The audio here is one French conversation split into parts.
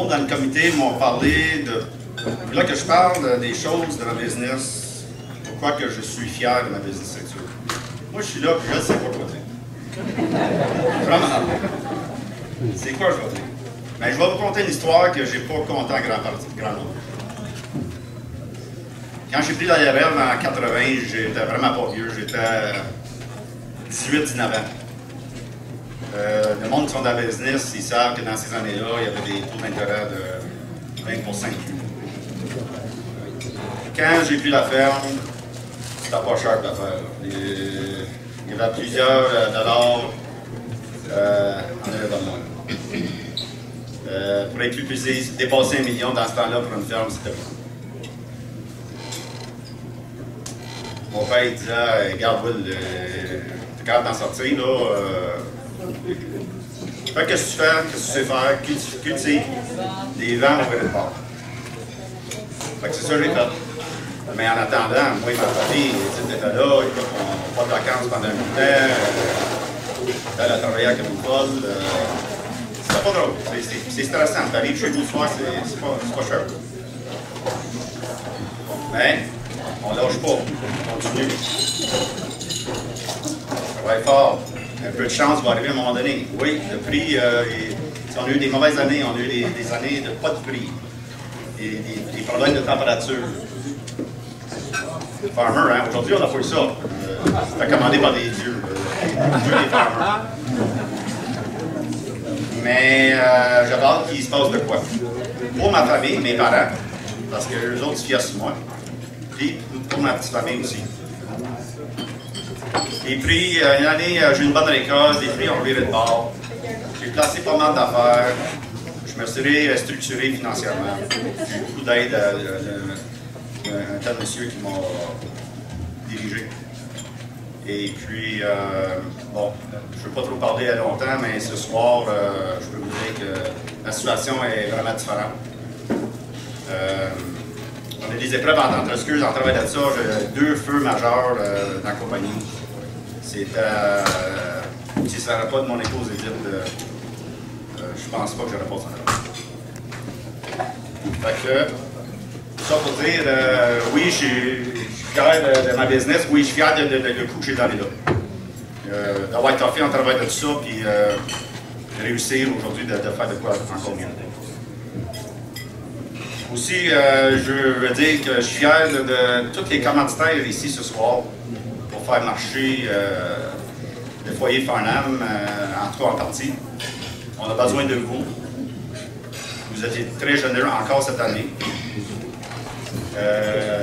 Dans le comité m'ont parlé de... Là que je parle des choses de ma business, pourquoi que je suis fier de ma business actuelle. Moi, je suis là, puis je ne sais pas quoi dire. Vraiment. C'est quoi je vais dire? Mais je vais vous conter une histoire que je n'ai pas contée en grand nombre. Quand j'ai pris la l'ARL en 80, j'étais vraiment pas vieux, j'étais 18-19 ans. Le monde qui sont dans le business, ils savent que dans ces années-là, il y avait des taux d'intérêt de 20% de plus. Quand j'ai pris la ferme, c'était pas cher de la faire. Il y avait plusieurs dollars en événement. Pour être plus précis, dépasser 1 million dans ce temps-là pour une ferme, c'était bon. Mon père il disait, regarde Will, t'es capable d'en sortir, là. Fais qu'est-ce que tu fais, qu'est-ce que tu sais faire, cultive, des vents au vrai de bord. Fait que c'est ça que j'ai fait. Mais en attendant, moi et ma famille, ils étaient là, écoute, on n'a pas de vacances pendant un bout de temps, elle a travaillé comme une folle. C'était pas drôle, c'est stressant. T'arrives chez vous le soir, c'est pas cher. Mais, on lâche pas, on continue. On travaille fort. Un peu de chance va arriver à un moment donné. Oui, le prix, on a eu des mauvaises années, on a eu des années de pas de prix, des problèmes de température. Farmer, hein? Aujourd'hui, on n'a pas eu ça. C'était commandé par des dieux. Les dieux des farmers. Mais j'avais hâte qu'il se passe de quoi. Pour ma famille, mes parents, parce que les autres se fiaient sur moi. Puis pour ma petite famille aussi. Et puis, une année, j'ai eu une bonne récolte, les prix ont viré de bord. J'ai placé pas mal d'affaires. Je me suis structuré financièrement. J'ai eu beaucoup d'aide d'un tel monsieur qui m'a dirigé. Et puis, bon, je ne veux pas trop parler à longtemps, mais ce soir, je peux vous dire que la situation est vraiment différente. On a des épreuves en excuse, en travail de ça, j'ai 2 feux majeurs dans la compagnie. C'était, si ça n'aurait pas de mon épouse Edith, je pense pas que j'aurais pas ça. Fait que, ça pour dire, oui, je suis fier de ma business, oui, je suis fier de coup que j'ai donné là. D'avoir toffé en travail de tout ça, puis de réussir aujourd'hui de faire de quoi encore mieux. Aussi, je veux dire que je suis fier de tous les commanditaires ici ce soir pour faire marcher le foyer Farnham, en tout cas en partie. On a besoin de vous. Vous êtes très généreux encore cette année.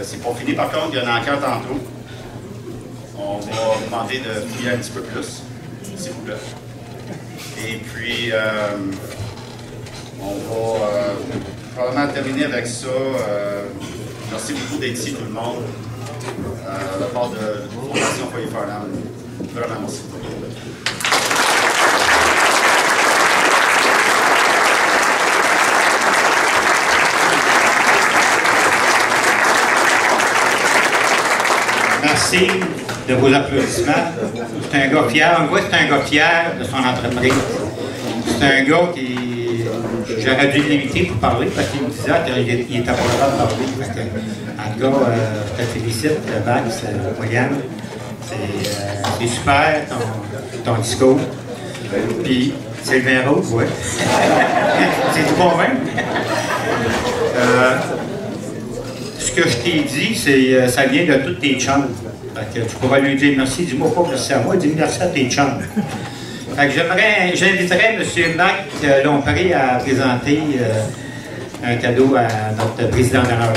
C'est pas fini par contre, il y en a encore tantôt. On va vous demander de fouiller un petit peu plus, s'il vous plaît. Et puis, on va probablement terminer avec ça. Merci beaucoup d'être ici, tout le monde. De la part de la Fondation Foyer Farnham. Vraiment merci. Merci de vos applaudissements. C'est un gars fier. On voit que c'est un gars fier de son entreprise. C'est un gars qui... J'aurais dû l'inviter pour parler parce qu'il me disait qu'il était pas capable de parler. En tout cas, je te félicite, Max, William. C'est super ton discours. Puis, c'est le vin rouge, oui. C'est tout bon vin. Ce que je t'ai dit, ça vient de tous tes chums. Tu pourras lui dire merci, dis-moi pas merci à moi, dis merci à tes chums. J'inviterais M. Marc Lompré à présenter un cadeau à notre président d'honneur.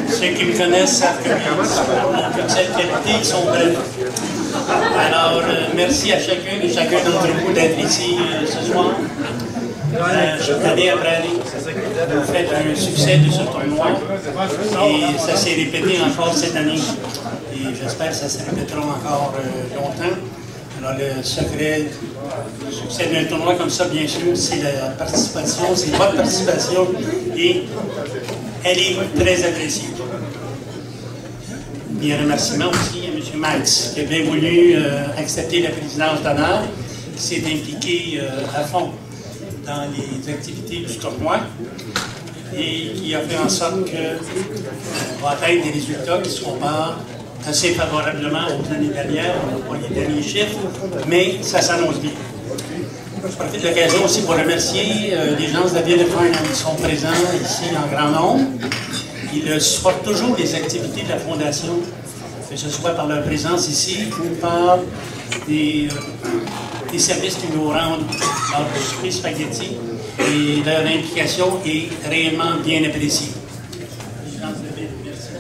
Ceux qui me connaissent savent que cette qualité, ils sont brefs. Alors, merci à chacune et chacun d'entre vous d'être ici ce soir. Année après année, vous faites un succès de ce tournoi et ça s'est répété encore cette année. Et j'espère que ça se répétera encore longtemps. Alors, le secret du succès d'un tournoi comme ça, bien sûr, c'est la participation, c'est votre participation et elle est très appréciée. Et un remerciement aussi à M. Max, qui a bien voulu accepter la présidence d'honneur, qui s'est impliqué à fond dans les activités du tournoi et qui a fait en sorte qu'on va atteindre des résultats qui seront pas assez favorablement aux années dernières. On n'a pas les derniers chiffres, mais ça s'annonce bien. Je profite de l'occasion aussi pour remercier les gens de la ville de Farnham qui sont présents ici en grand nombre. Ils supportent toujours les activités de la Fondation, que ce soit par leur présence ici ou par des services qu'ils nous rendent lors du souper spaghetti. Et leur implication est réellement bien appréciée. Les gens de la ville, merci.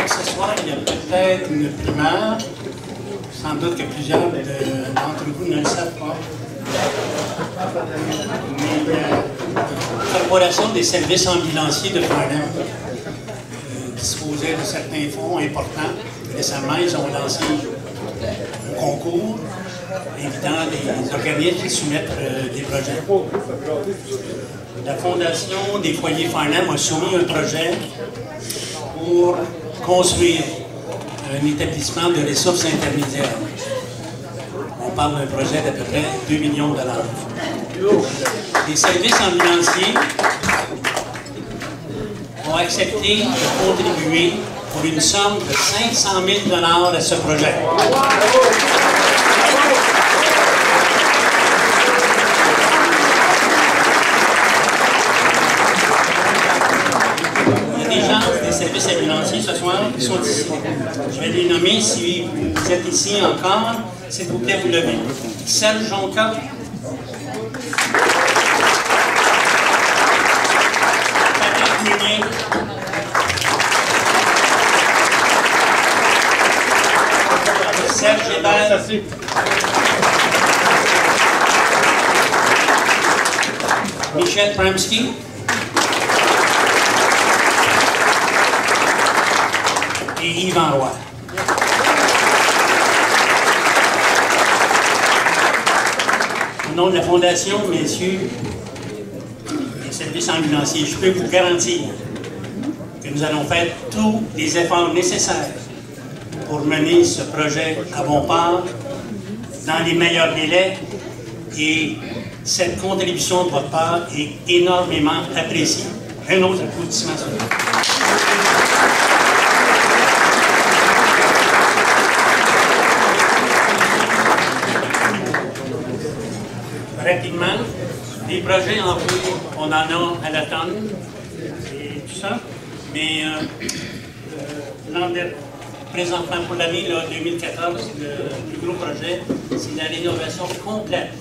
Ce soir, il y a peut-être une primeur. Sans doute que plusieurs d'entre vous ne le savent pas. Mais la Corporation des services ambulanciers de Farnham disposait de certains fonds importants. Récemment, ils ont lancé un concours invitant les organismes qui soumettent des projets. La Fondation des foyers Farnham a soumis un projet pour construire un établissement de ressources intermédiaires. On parle d'un projet d'à peu près 2 millions de $. Les services ambulanciers ont accepté de contribuer pour une somme de 500 000 $ à ce projet. Il y a des gens des services ambulanciers ce soir qui sont ici. Je vais les nommer. Si vous êtes ici encore, s'il vous plaît, vous levez. Serge Jonca. Patrick Meunier. Serge Hébert. Michel Pramsky. Et Yvan Roy. Au nom de la Fondation, messieurs, les services ambulanciers, je peux vous garantir que nous allons faire tous les efforts nécessaires pour mener ce projet à bon port dans les meilleurs délais, et cette contribution de votre part est énormément appréciée. Un autre applaudissement sur vous. Rapidement, des projets en cours, on en a à l'automne et tout ça, mais présentement pour l'année 2014, le plus gros projet, c'est la rénovation complète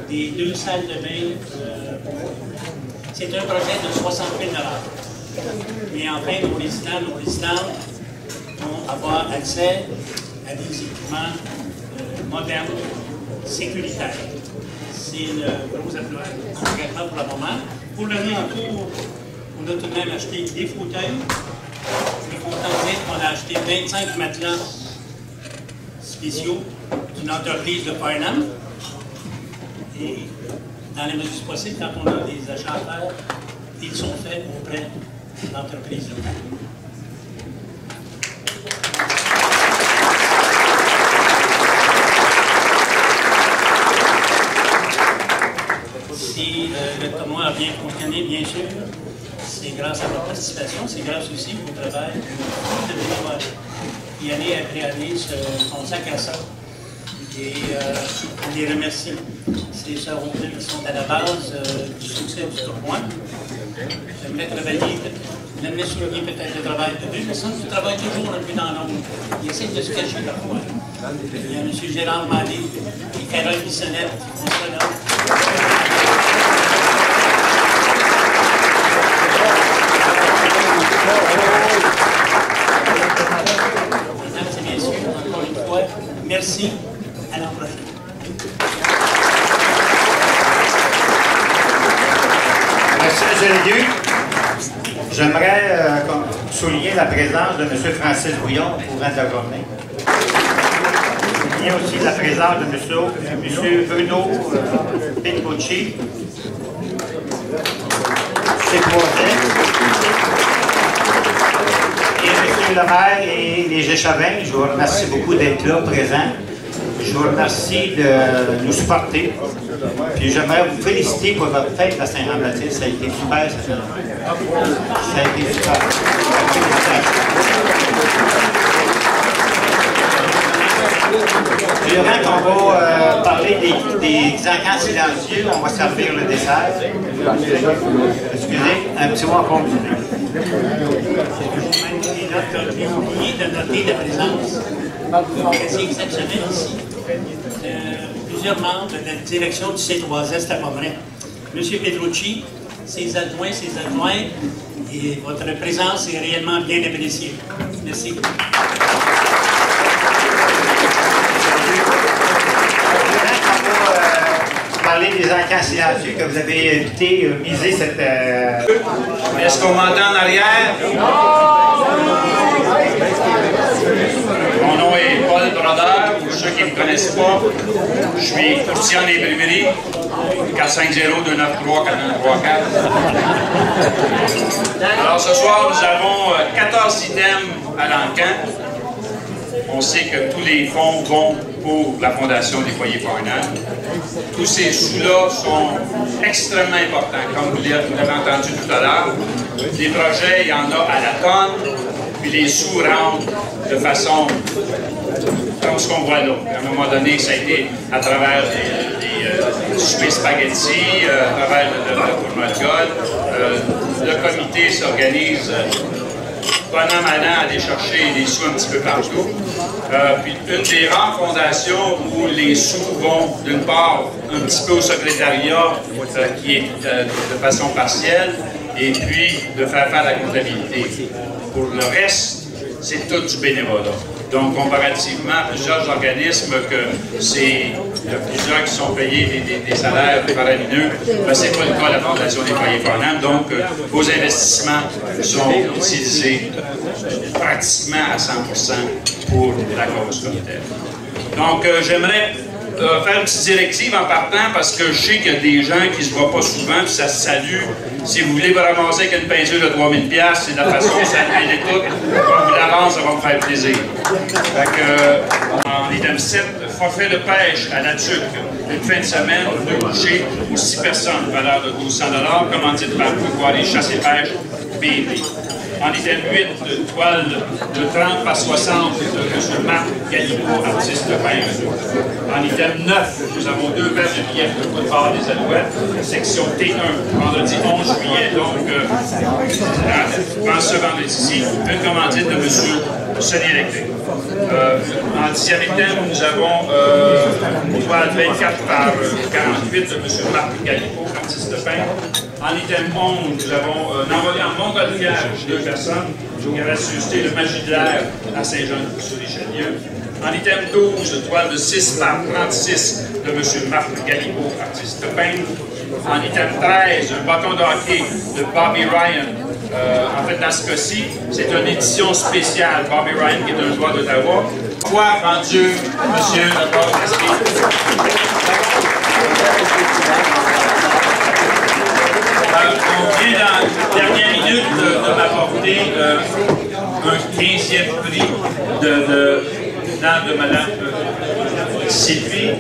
des 2 salles de bain. C'est un projet de 60 000 $. Mais enfin, nos résidents vont avoir accès à des équipements modernes, sécuritaires. C'est une grosse engagement pour le moment. Pour l'année en cours, on a tout de même acheté des fauteuils. Je suis content de dire qu'on a acheté 25 matelas spéciaux d'une entreprise de Farnham. Et dans les mesures possibles, quand on a des achats à faire, ils sont faits auprès de l'entreprise locale. Si le tournoi a bien fonctionné, bien sûr, c'est grâce à votre participation, c'est grâce aussi au travail de bénévoles qui, année après année, se consacrent à ça. Et on les remercie. Ces sœurs qui sont à la base du succès du tournoi. J'aimerais travailler, j'aimerais souligner peut-être le travail de deux personnes qui travaillent toujours un peu dans l'ombre. Ils essaient de se cacher parfois. Il y a M. Gérard Mandé et Carole Bissonnette qui font ça là. Mesdames et messieurs, encore une fois, merci. À l'an prochain. Merci, M. Légué. J'aimerais souligner la présence de M. Francis Bouillon au courant de la journée. Il y a aussi la présence de M. Bruno Pincucci, et M. Lemaire et les Géchavins. Je vous remercie beaucoup d'être là, présents. Je vous remercie de nous supporter. Puis j'aimerais vous féliciter pour votre fête à Saint-Jean-Baptiste. Ça a été super, ça a été super. Durant qu'on va parler des encans silencieux, on va servir le dessert. Excusez, un petit mot en conclusion. J'ai oublié de noter la présence assez exceptionnelle ici de plusieurs membres de la direction du C3S à Pomereux. M. Pedrucci, ses adjoints, et votre présence est réellement bien appréciée. Merci. Parler des encans silencieux que vous avez évité miser cette... Est-ce qu'on m'entend en arrière? Mon nom est Paul Brodeur, pour ceux qui ne me connaissent pas. Je suis courtier en imprimerie, 450-293-4134. Alors ce soir, nous avons 14 items à l'encan. On sait que tous les fonds vont pour la Fondation des foyers Farnham. Tous ces sous-là sont extrêmement importants, comme vous l'avez entendu tout à l'heure. Les projets, il y en a à la tonne, puis les sous rentrent de façon comme ce qu'on voit là. À un moment donné, ça a été à travers des soupers spaghetti, à travers le tournoi de golf. Le comité s'organise bon an, mal an, aller chercher des sous un petit peu partout. Puis une des rares fondations où les sous vont d'une part un petit peu au secrétariat qui est de façon partielle et puis de faire la comptabilité. Pour le reste, c'est tout du bénévolat. Donc, comparativement à plusieurs organismes il y a plusieurs qui sont payés des salaires faramineux, ben, ce n'est pas le cas de la Fondation des foyers Farnham. Donc, vos investissements sont utilisés pratiquement à 100% pour la cause comme telle. Donc, j'aimerais faire une petite directive en partant parce que je sais qu'il y a des gens qui ne se voient pas souvent, puis ça se salue. Si vous voulez vous ramasser avec une peinture de 3000$, c'est la façon de saluer les toutes. Quand vous l'avance, ça va me faire plaisir. Fait que, en item 7, forfait de pêche à la tuque. Une fin de semaine, 2 couchers ou 6 personnes, valeur de 1200$, commandite par pouvoir les chasses et pêche BD. En item 8, toile de 30 par 60 de M. Marc Galipo, artiste peintre. En item 9, nous avons 2 paires de billets pour le boulevard des Alouettes, section T1, vendredi 11 juillet. Donc, ce vendredi-ci, une commandite de M. Sony Électrique. En 10e item, nous avons une toile 24 par 48 de M. Marc Galipo, artiste peintre. En item 11, nous avons envoyé en Montgolfière 2 personnes qui avaient suscité le Magie de l'air à Saint-Jean-sur-Richelieu. En item 12, toile de 6 par 36 de M. Marc Galipo, artiste peintre. En item 13, un bâton de hockey de Bobby Ryan. En fait, dans ce cas-ci, c'est une édition spéciale. Bobby Ryan, qui est un joueur d'Ottawa. Foi en Dieu, monsieur le Président. On vient dans la dernière minute de m'apporter un 15e prix de Mme Sylvie.